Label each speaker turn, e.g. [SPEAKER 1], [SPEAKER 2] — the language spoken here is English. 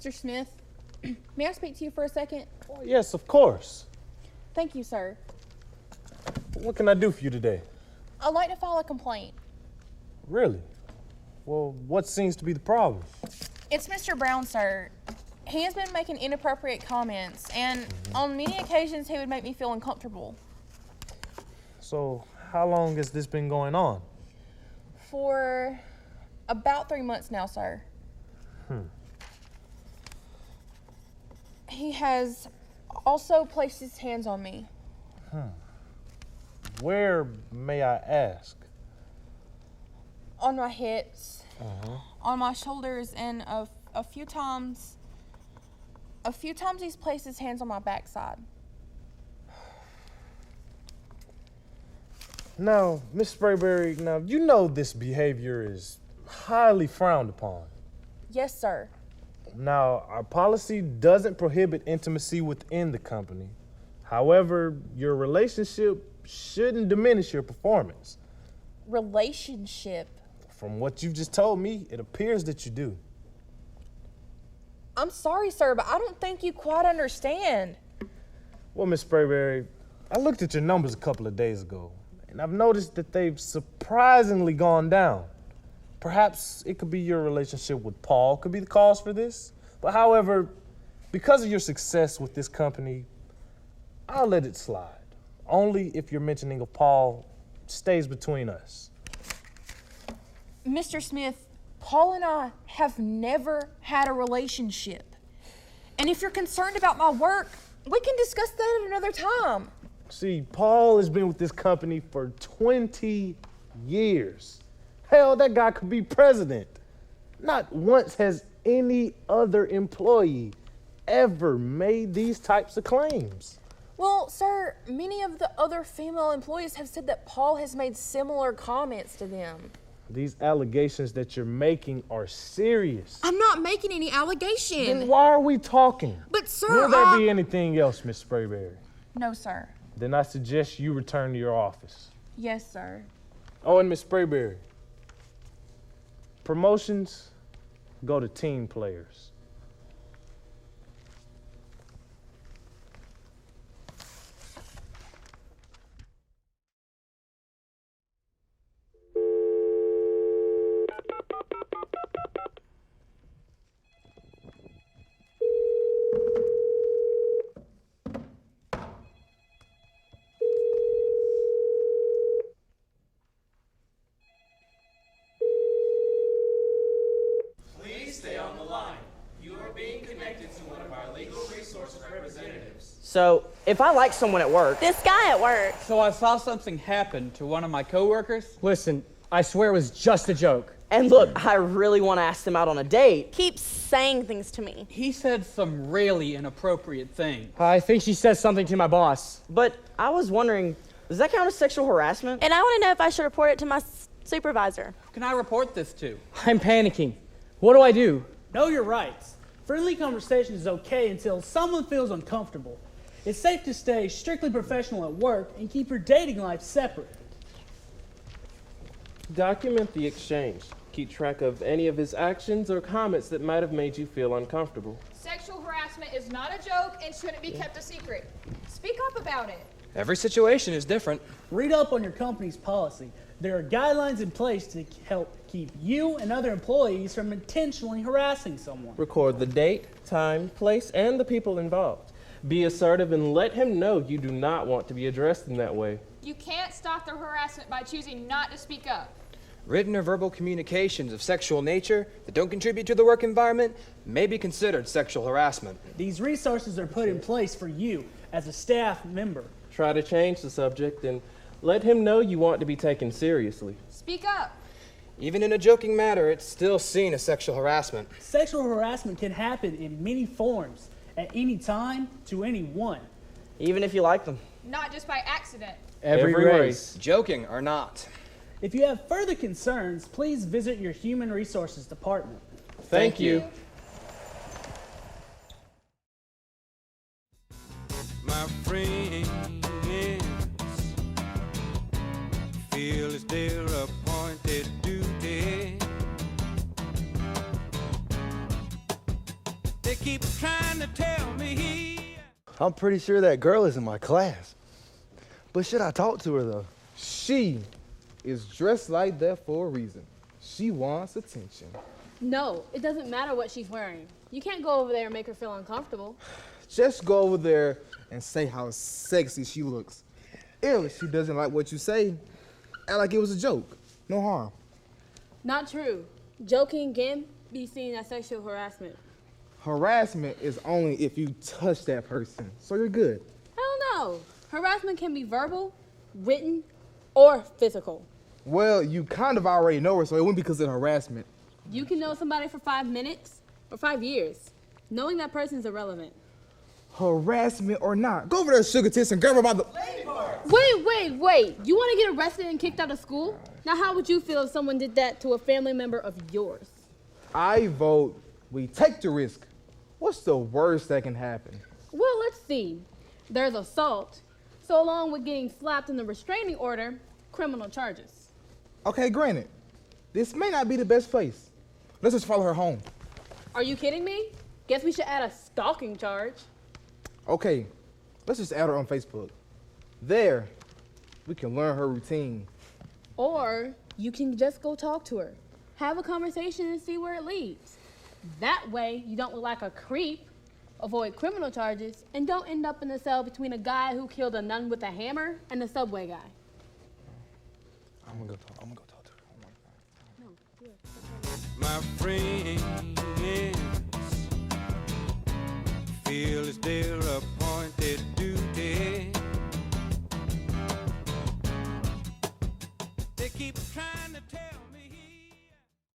[SPEAKER 1] Mr. Smith, may I speak to you for a second?
[SPEAKER 2] Oh, yes, of course.
[SPEAKER 1] Thank you, sir.
[SPEAKER 2] What can I do for you today?
[SPEAKER 1] I'd like to file a complaint.
[SPEAKER 2] Really? Well, what seems to be the problem?
[SPEAKER 1] It's Mr. Brown, sir. He has been making inappropriate comments, and on many occasions he would make me feel uncomfortable.
[SPEAKER 2] So, how long has this been going on?
[SPEAKER 1] For about 3 months now, sir. He has also placed his hands on me.
[SPEAKER 2] Where, may I ask?
[SPEAKER 1] On my hips, on my shoulders, and a few times he's placed his hands on my backside.
[SPEAKER 2] Now, Miss Sprayberry, now you know this behavior is highly frowned upon.
[SPEAKER 1] Yes, sir.
[SPEAKER 2] Now, our policy doesn't prohibit intimacy within the company. However, your relationship shouldn't diminish your performance.
[SPEAKER 1] Relationship?
[SPEAKER 2] From what you've just told me, it appears that you do.
[SPEAKER 1] I'm sorry, sir, but I don't think you quite understand.
[SPEAKER 2] Well, Miss Sprayberry, I looked at your numbers a couple of days ago, and I've noticed that they've surprisingly gone down. Perhaps it could be your relationship with Paul could be the cause for this. But however, because of your success with this company, I'll let it slide. Only if your mentioning of Paul stays between us.
[SPEAKER 1] Mr. Smith, Paul and I have never had a relationship. And if you're concerned about my work, we can discuss that at another time.
[SPEAKER 2] See, Paul has been with this company for 20 years. Hell, that guy could be president. Not once has any other employee ever made these types of claims.
[SPEAKER 1] Well, sir, many of the other female employees have said that Paul has made similar comments to them.
[SPEAKER 2] These allegations that you're making are serious.
[SPEAKER 1] I'm not making any allegation.
[SPEAKER 2] Then why are we talking?
[SPEAKER 1] But, sir,
[SPEAKER 2] Will there be anything else, Miss Sprayberry?
[SPEAKER 1] No, sir.
[SPEAKER 2] Then I suggest you return to your office.
[SPEAKER 1] Yes, sir.
[SPEAKER 2] Oh, and Miss Sprayberry, promotions go to team players.
[SPEAKER 3] So, if I like someone at work...
[SPEAKER 4] This guy at work.
[SPEAKER 5] So I saw something happen to one of my coworkers.
[SPEAKER 6] Listen, I swear it was just a joke.
[SPEAKER 3] And look, I really want to ask them out on a date.
[SPEAKER 4] Keeps saying things to me.
[SPEAKER 5] He said some really inappropriate things.
[SPEAKER 6] I think she said something to my boss.
[SPEAKER 3] But I was wondering, does that count as sexual harassment?
[SPEAKER 4] And I want to know if I should report it to my supervisor.
[SPEAKER 5] Who can I report this to?
[SPEAKER 6] I'm panicking. What do I do?
[SPEAKER 7] Know your rights. Friendly conversation is okay until someone feels uncomfortable. It's safe to stay strictly professional at work and keep your dating life separate.
[SPEAKER 8] Document the exchange. Keep track of any of his actions or comments that might have made you feel uncomfortable.
[SPEAKER 9] Sexual harassment is not a joke and shouldn't be kept a secret. Speak up about it.
[SPEAKER 10] Every situation is different.
[SPEAKER 7] Read up on your company's policy. There are guidelines in place to help keep you and other employees from intentionally harassing someone.
[SPEAKER 8] Record the date, time, place, and the people involved. Be assertive and let him know you do not want to be addressed in that way.
[SPEAKER 9] You can't stop the harassment by choosing not to speak up.
[SPEAKER 10] Written or verbal communications of sexual nature that don't contribute to the work environment may be considered sexual harassment.
[SPEAKER 7] These resources are put in place for you as a staff member.
[SPEAKER 8] Try to change the subject and let him know you want to be taken seriously.
[SPEAKER 9] Speak up.
[SPEAKER 10] Even in a joking matter, it's still seen as sexual harassment.
[SPEAKER 7] Sexual harassment can happen in many forms, at any time, to anyone.
[SPEAKER 3] Even if you like them.
[SPEAKER 9] Not just by accident.
[SPEAKER 6] Every race.
[SPEAKER 10] Joking or not.
[SPEAKER 7] If you have further concerns, please visit your Human Resources Department.
[SPEAKER 8] Thank you.
[SPEAKER 11] My friends feel it's their appointed duty. They
[SPEAKER 12] I'm pretty sure that girl is in my class. But should I talk to her, though?
[SPEAKER 13] She is dressed like that for a reason. She wants attention.
[SPEAKER 14] No, it doesn't matter what she's wearing. You can't go over there and make her feel uncomfortable.
[SPEAKER 13] Just go over there and say how sexy she looks. If she doesn't like what you say, act like it was a joke. No harm.
[SPEAKER 14] Not true. Joking can be seen as sexual harassment.
[SPEAKER 13] Harassment is only if you touch that person, so you're good.
[SPEAKER 14] Hell no. Harassment can be verbal, written, or physical.
[SPEAKER 13] Well, you kind of already know her, so it wouldn't be considered harassment.
[SPEAKER 14] You can know somebody for 5 minutes or 5 years. Knowing that person is irrelevant.
[SPEAKER 13] Harassment or not, go over there, sugar tits, and grab her by the...
[SPEAKER 14] Wait. You want to get arrested and kicked out of school? Now, how would you feel if someone did that to a family member of yours?
[SPEAKER 13] I vote we take the risk. What's the worst that can happen?
[SPEAKER 14] Well, let's see. There's assault. So along with getting slapped in the restraining order, criminal charges.
[SPEAKER 13] Okay, granted. This may not be the best place. Let's just follow her home.
[SPEAKER 14] Are you kidding me? Guess we should add a stalking charge.
[SPEAKER 13] Okay, let's just add her on Facebook. There, we can learn her routine.
[SPEAKER 14] Or you can just go talk to her. Have a conversation and see where it leads. That way, you don't look like a creep, avoid criminal charges, and don't end up in the cell between a guy who killed a nun with a hammer and the subway guy.
[SPEAKER 12] I'm gonna go talk to her.
[SPEAKER 14] No, do it.
[SPEAKER 11] My friends feel it's their appointed duty. They keep trying to